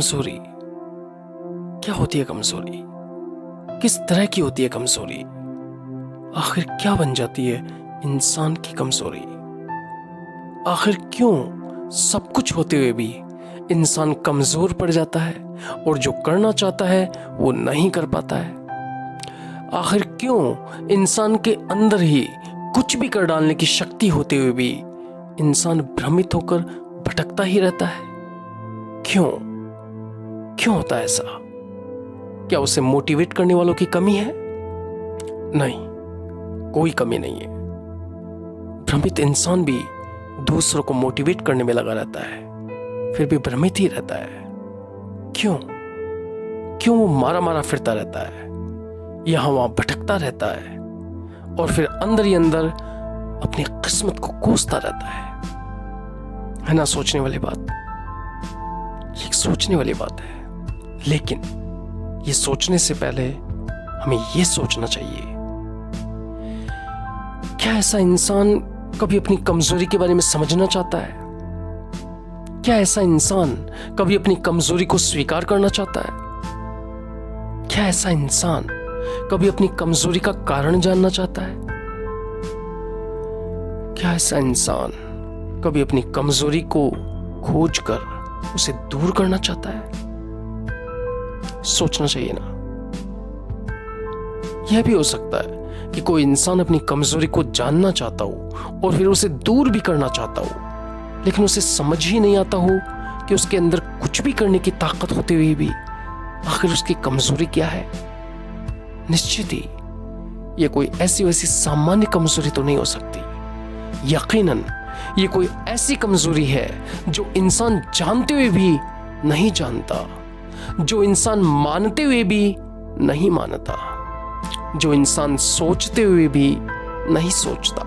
कमजोरी क्या होती है? कमजोरी किस तरह की होती है? कमजोरी आखिर क्या बन जाती है इंसान की कमजोरी? आखिर क्यों सब कुछ होते हुए भी इंसान कमजोर पड़ जाता है और जो करना चाहता है वो नहीं कर पाता है? आखिर क्यों इंसान के अंदर ही कुछ भी कर डालने की शक्ति होते हुए भी इंसान भ्रमित होकर भटकता ही रहता है? क्यों क्यों होता है ऐसा? क्या उसे मोटिवेट करने वालों की कमी है? नहीं, कोई कमी नहीं है। भ्रमित इंसान भी दूसरों को मोटिवेट करने में लगा रहता है, फिर भी भ्रमित ही रहता है। क्यों क्यों वो मारा मारा फिरता रहता है, यहां वहां भटकता रहता है और फिर अंदर ही अंदर अपनी किस्मत को कोसता रहता है ना? सोचने वाली बात, ये सोचने वाली बात है। लेकिन ये सोचने से पहले हमें ये सोचना चाहिए, क्या ऐसा इंसान कभी अपनी कमजोरी के बारे में समझना चाहता है? क्या ऐसा इंसान कभी अपनी कमजोरी को स्वीकार करना चाहता है? क्या ऐसा इंसान कभी अपनी कमजोरी का कारण जानना चाहता है? क्या ऐसा इंसान कभी अपनी कमजोरी को खोजकर उसे दूर करना चाहता है? सोचना चाहिए ना। यह भी हो सकता है कि कोई इंसान अपनी कमजोरी को जानना चाहता हो और फिर उसे दूर भी करना चाहता हो, लेकिन उसे समझ ही नहीं आता हो कि उसके अंदर कुछ भी करने की ताकत होते हुए भी आखिर उसकी कमजोरी क्या है। निश्चित ही यह कोई ऐसी वैसी सामान्य कमजोरी तो नहीं हो सकती। यकीनन ये कोई ऐसी कमजोरी है जो इंसान जानते हुए भी नहीं जानता, जो इंसान मानते हुए भी नहीं मानता, जो इंसान सोचते हुए भी नहीं सोचता,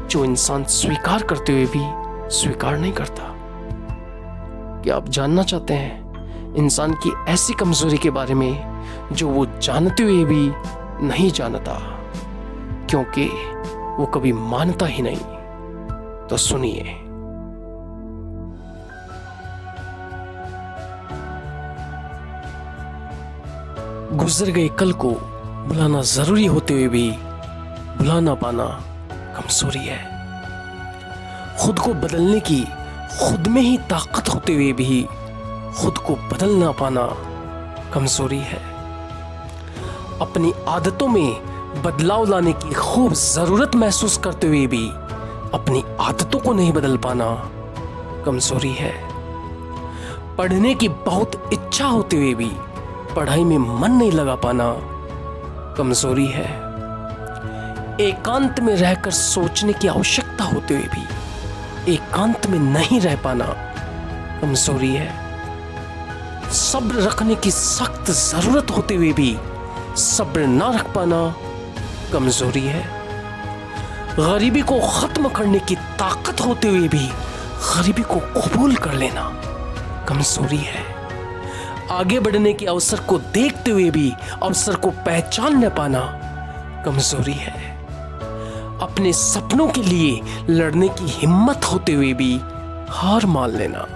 जो इंसान स्वीकार करते हुए भी स्वीकार नहीं करता। क्या आप जानना चाहते हैं इंसान की ऐसी कमजोरी के बारे में जो वो जानते हुए भी नहीं जानता, क्योंकि वो कभी मानता ही नहीं? तो सुनिए। गुजर गए कल को बुलाना जरूरी होते हुए भी बुला ना पाना कमजोरी है। खुद को बदलने की खुद में ही ताकत होते हुए भी खुद को बदल ना पाना कमजोरी है। अपनी आदतों में बदलाव लाने की खूब जरूरत महसूस करते हुए भी अपनी आदतों को नहीं बदल पाना कमजोरी है। पढ़ने की बहुत इच्छा होते हुए भी पढ़ाई में मन नहीं लगा पाना कमजोरी है। एकांत में रहकर सोचने की आवश्यकता होते हुए भी एकांत में नहीं रह पाना कमजोरी है। सब्र रखने की सख्त जरूरत होते हुए भी सब्र ना रख पाना कमजोरी है। गरीबी को खत्म करने की ताकत होते हुए भी गरीबी को कबूल कर लेना कमजोरी है। आगे बढ़ने के अवसर को देखते हुए भी अवसर को पहचान न पाना कमजोरी है। अपने सपनों के लिए लड़ने की हिम्मत होते हुए भी हार मान लेना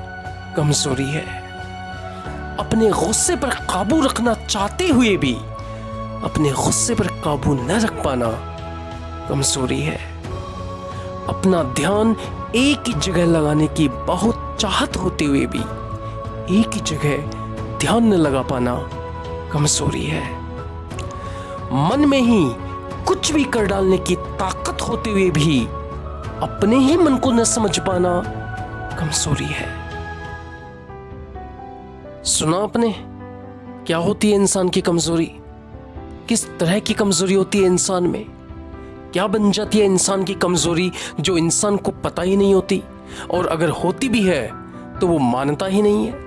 कमजोरी है। अपने गुस्से पर काबू रखना चाहते हुए भी अपने गुस्से पर काबू न रख पाना कमजोरी है। अपना ध्यान एक ही जगह लगाने की बहुत चाहत होते हुए भी एक ही जगह ध्यान न लगा पाना कमजोरी है। मन में ही कुछ भी कर डालने की ताकत होते हुए भी अपने ही मन को न समझ पाना कमजोरी है। सुना आपने क्या होती है इंसान की कमजोरी? किस तरह की कमजोरी होती है इंसान में? क्या बन जाती है इंसान की कमजोरी जो इंसान को पता ही नहीं होती, और अगर होती भी है तो वो मानता ही नहीं है?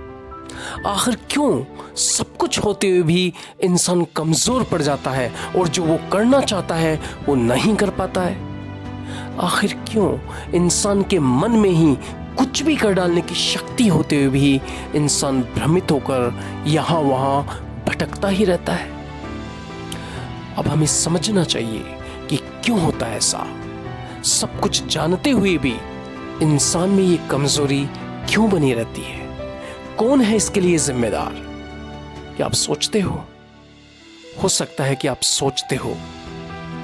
आखिर क्यों सब कुछ होते हुए भी इंसान कमजोर पड़ जाता है और जो वो करना चाहता है वो नहीं कर पाता है? आखिर क्यों इंसान के मन में ही कुछ भी कर डालने की शक्ति होते हुए भी इंसान भ्रमित होकर यहां वहां भटकता ही रहता है? अब हमें समझना चाहिए कि क्यों होता है ऐसा। सब कुछ जानते हुए भी इंसान में ये कमजोरी क्यों बनी रहती है? कौन है इसके लिए जिम्मेदार? क्या आप सोचते हो सकता है कि आप सोचते हो,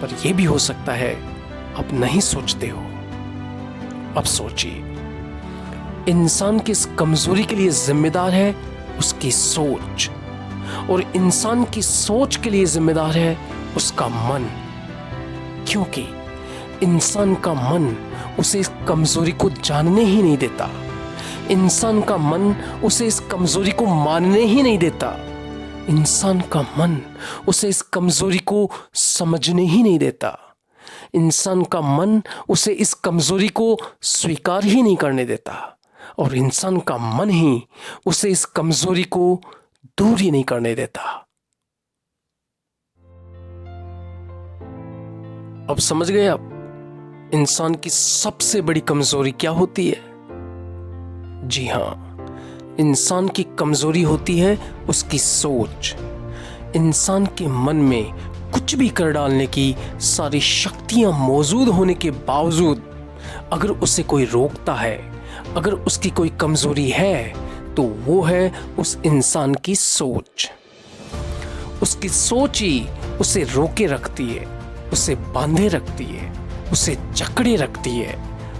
पर यह भी हो सकता है आप नहीं सोचते हो। अब सोचिए, इंसान की इस कमजोरी के लिए जिम्मेदार है उसकी सोच, और इंसान की सोच के लिए जिम्मेदार है उसका मन, क्योंकि इंसान का मन उसे इस कमजोरी को जानने ही नहीं देता। इंसान का मन उसे इस कमजोरी को मानने ही नहीं देता। इंसान का मन उसे इस कमजोरी को समझने ही नहीं देता। इंसान का मन उसे इस कमजोरी को स्वीकार ही नहीं करने देता, और इंसान का मन ही उसे इस कमजोरी को दूर ही नहीं करने देता। अब समझ गए आप इंसान की सबसे बड़ी कमजोरी क्या होती है? जी हां, इंसान की कमजोरी होती है उसकी सोच। इंसान के मन में कुछ भी कर डालने की सारी शक्तियां मौजूद होने के बावजूद अगर उसे कोई रोकता है, अगर उसकी कोई कमजोरी है, तो वो है उस इंसान की सोच। उसकी सोच ही उसे रोके रखती है, उसे बांधे रखती है, उसे जकड़े रखती है,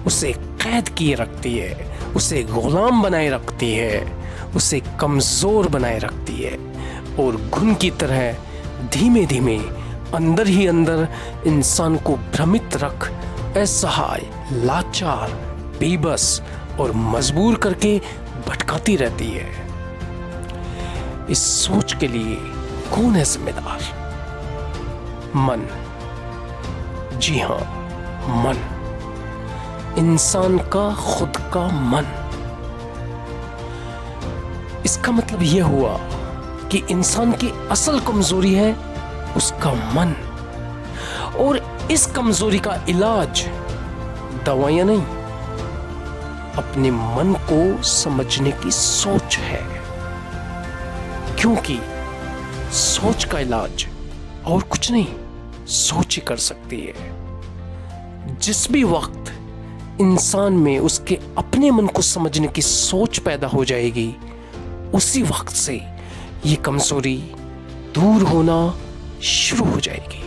उसे कैद किए रखती है, उसे गुलाम बनाए रखती है, उसे कमजोर बनाए रखती है, और घुन की तरह धीमे धीमे अंदर ही अंदर इंसान को भ्रमित रख असहाय, लाचार, बेबस और मजबूर करके भटकाती रहती है। इस सोच के लिए कौन है जिम्मेदार? मन। जी हां, मन। इंसान का खुद का मन। इसका मतलब यह हुआ कि इंसान की असल कमजोरी है उसका मन, और इस कमजोरी का इलाज दवाइयां नहीं, अपने मन को समझने की सोच है। क्योंकि सोच का इलाज और कुछ नहीं, सोच ही कर सकती है। जिस भी वक्त इंसान में उसके अपने मन को समझने की सोच पैदा हो जाएगी, उसी वक्त से ये कमजोरी दूर होना शुरू हो जाएगी।